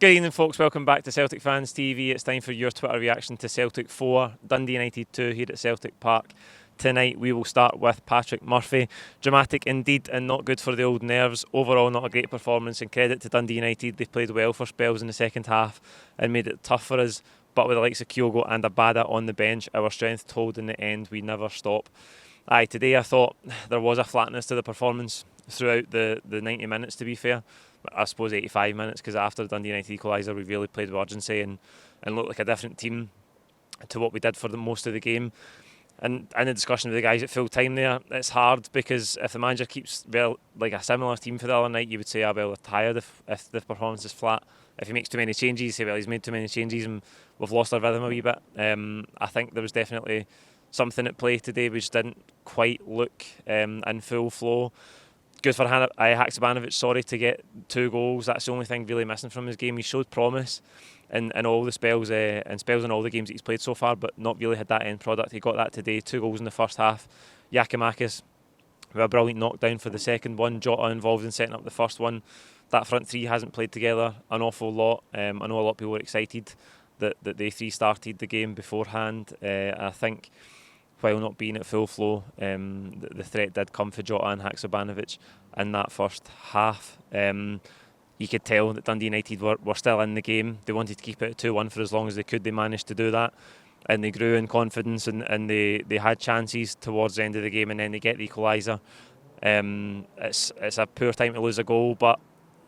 Good evening, folks. Welcome back to Celtic Fans TV. It's time for your Twitter reaction to Celtic 4, Dundee United 2 here at Celtic Park. Tonight we will start with Patrick Murphy. Dramatic indeed and not good for the old nerves. Overall not a great performance, and credit to Dundee United. They played well for spells in the second half and made it tough for us. But with the likes of Kyogo and Abada on the bench, our strength told in the end. We never stop. Today I thought there was a flatness to the performance throughout the 90 minutes, to be fair. I suppose 85 minutes, because after Dundee United equaliser we really played with urgency and looked like a different team to what we did for the most of the game. And in the discussion with the guys at full time there, it's hard because if the manager keeps like a similar team for the other night, you would say, well, they're tired if the performance is flat. If he makes too many changes, you say, well, he's made too many changes and we've lost our rhythm a wee bit. I think there was definitely something at play today which didn't quite look in full flow. Good for Haksabanovic, to get 2 goals. That's the only thing really missing from his game. He showed promise in all the spells in all the games that he's played so far, but not really had that end product. He got that today, 2 goals in the first half. Giakoumakis with a brilliant knockdown for the second one. Jota involved in setting up the first one. That front three hasn't played together an awful lot. I know a lot of people were excited that they three started the game beforehand. I think while not being at full flow, the threat did come for Jota and Haksabanovic in that first half. You could tell that Dundee United were still in the game. They wanted to keep it at 2-1 for as long as they could. They managed to do that, and they grew in confidence, and they had chances towards the end of the game, and then they get the equaliser. It's a poor time to lose a goal, but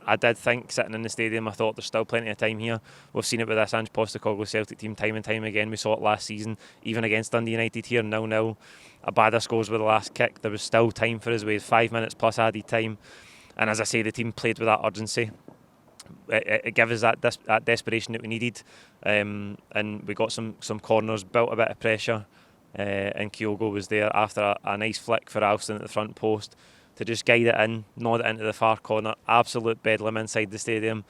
I did think, sitting in the stadium, I thought there's still plenty of time here. We've seen it with this Ange Postecoglou Celtic team time and time again. We saw it last season, even against Dundee United here, 0-0. Abada scores with the last kick. There was still time for us. We had 5 minutes plus added time. And as I say, the team played with that urgency. It gave us that desperation that we needed. And we got some corners, built a bit of pressure. And Kyogo was there after a nice flick for Alston at the front post to just guide it in, nod it into the far corner. Absolute bedlam inside the stadium.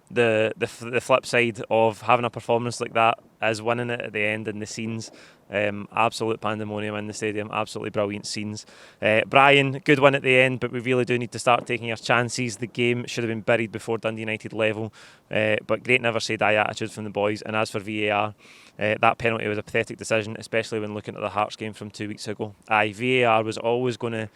The flip side of having a performance like that is winning it at the end, and the scenes. Absolute pandemonium in the stadium. Absolutely brilliant scenes. Brian, good win at the end, but we really do need to start taking our chances. The game should have been buried before Dundee United level, but great never say die attitude from the boys. And as for VAR, that penalty was a pathetic decision, especially when looking at the Hearts game from 2 weeks ago. VAR was always going to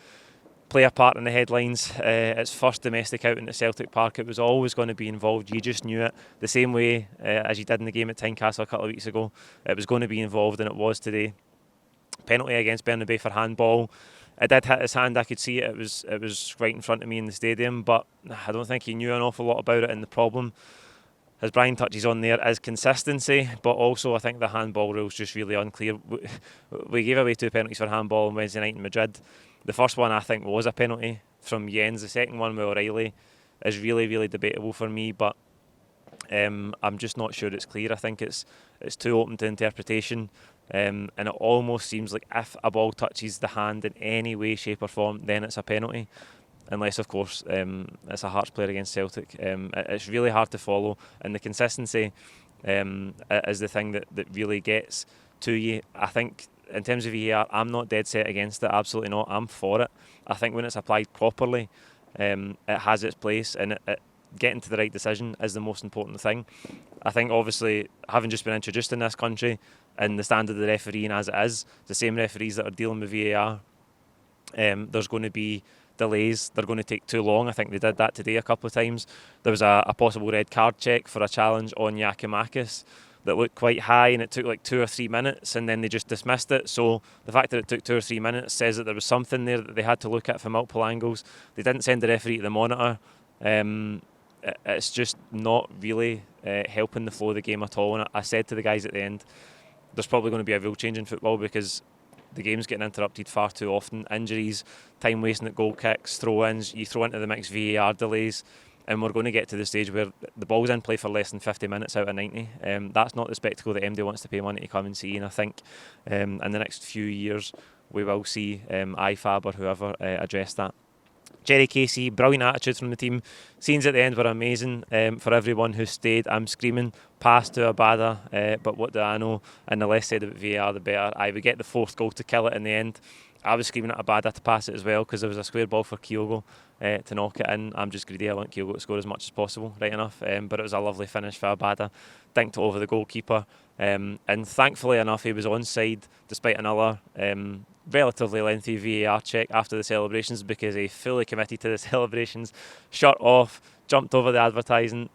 play a part in the headlines. Its first domestic outing at Celtic Park, it was always going to be involved. You just knew it, the same way as you did in the game at Tynecastle a couple of weeks ago. It was going to be involved, and it was today. Penalty against Bernabei for handball. It did hit his hand. I could see it. It was right in front of me in the stadium, but I don't think he knew an awful lot about it. And the problem, as Brian touches on there, is consistency, but also I think the handball rule is just really unclear. We gave away 2 penalties for handball on Wednesday night in Madrid. The first one I think was a penalty from Jens. The second one with O'Reilly is really, really debatable for me, but I'm just not sure it's clear. I think it's too open to interpretation, and it almost seems like if a ball touches the hand in any way, shape or form, then it's a penalty. Unless, of course, it's a Hearts player against Celtic. It's really hard to follow, and the consistency is the thing that really gets to you. I think in terms of VAR, I'm not dead set against it, absolutely not. I'm for it. I think when it's applied properly, it has its place, and getting to the right decision is the most important thing. I think, obviously, having just been introduced in this country and the standard of the refereeing as it is, the same referees that are dealing with VAR, there's going to be delays. They're going to take too long. I think they did that today a couple of times. There was a possible red card check for a challenge on Giakoumakis that looked quite high, and it took like 2 or 3 minutes, and then they just dismissed it. So the fact that it took 2 or 3 minutes says that there was something there that they had to look at from multiple angles. They didn't send the referee to the monitor. It's just not really helping the flow of the game at all. And I said to the guys at the end, there's probably going to be a real change in football, because the game's getting interrupted far too often. Injuries, time wasting at goal kicks, throw-ins, you throw into the mix VAR delays, and we're going to get to the stage where the ball's in play for less than 50 minutes out of 90. That's not the spectacle that MD wants to pay money to come and see, and I think in the next few years we will see IFAB or whoever address that. Jerry Casey, brilliant attitude from the team. Scenes at the end were amazing. For everyone who stayed, I'm screaming pass to Abada, but what do I know? And the less said about VAR, the better. I would get the fourth goal to kill it in the end. I was screaming at Abada to pass it as well, because there was a square ball for Kyogo to knock it in. I'm just greedy. I want Kyogo to score as much as possible, right enough. But it was a lovely finish for Abada. Dinked it over the goalkeeper. And thankfully enough, he was onside despite another relatively lengthy VAR check after the celebrations, because he fully committed to the celebrations, shut off, jumped over the advertising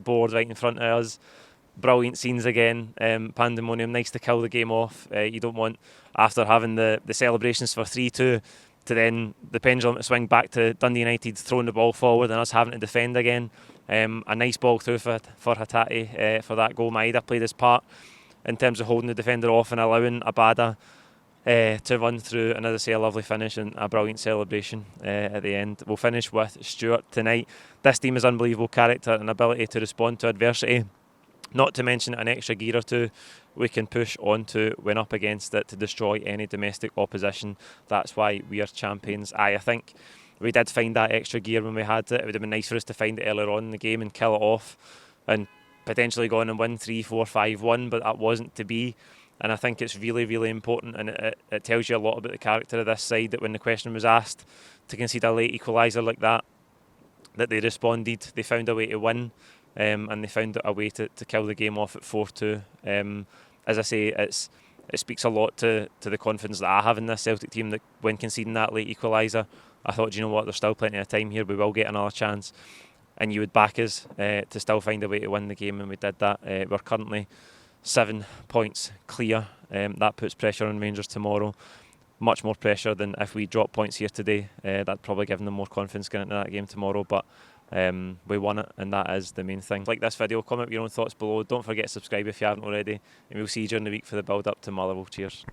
board right in front of us. Brilliant scenes again, pandemonium, nice to kill the game off. You don't want, after having the celebrations for 3-2, to then the pendulum to swing back to Dundee United throwing the ball forward and us having to defend again. A nice ball through for Hatate for that goal. Maeda played his part in terms of holding the defender off and allowing Abada to run through, and as I say, a lovely finish and a brilliant celebration at the end. We'll finish with Stuart tonight. This team has unbelievable character and ability to respond to adversity. Not to mention an extra gear or two we can push onto when up against it to destroy any domestic opposition. That's why we are champions. I think we did find that extra gear when we had it. It would have been nice for us to find it earlier on in the game and kill it off and potentially go on and win 3-4-5-1, but that wasn't to be. And I think it's really, really important, and it tells you a lot about the character of this side, that when the question was asked to concede a late equaliser like that they responded, they found a way to win. And they found a way to kill the game off at 4-2. As I say, it speaks a lot to the confidence that I have in this Celtic team, that when conceding that late equaliser, I thought, do you know what, there's still plenty of time here, we will get another chance. And you would back us to still find a way to win the game, and we did that. We're currently 7 points clear. That puts pressure on Rangers tomorrow. Much more pressure than if we drop points here today. That'd probably give them more confidence going into that game tomorrow. But we won it, and that is the main thing. Like this video, comment with your own thoughts below. Don't forget to subscribe if you haven't already, and we'll see you during the week for the build up to Motherwell. Cheers.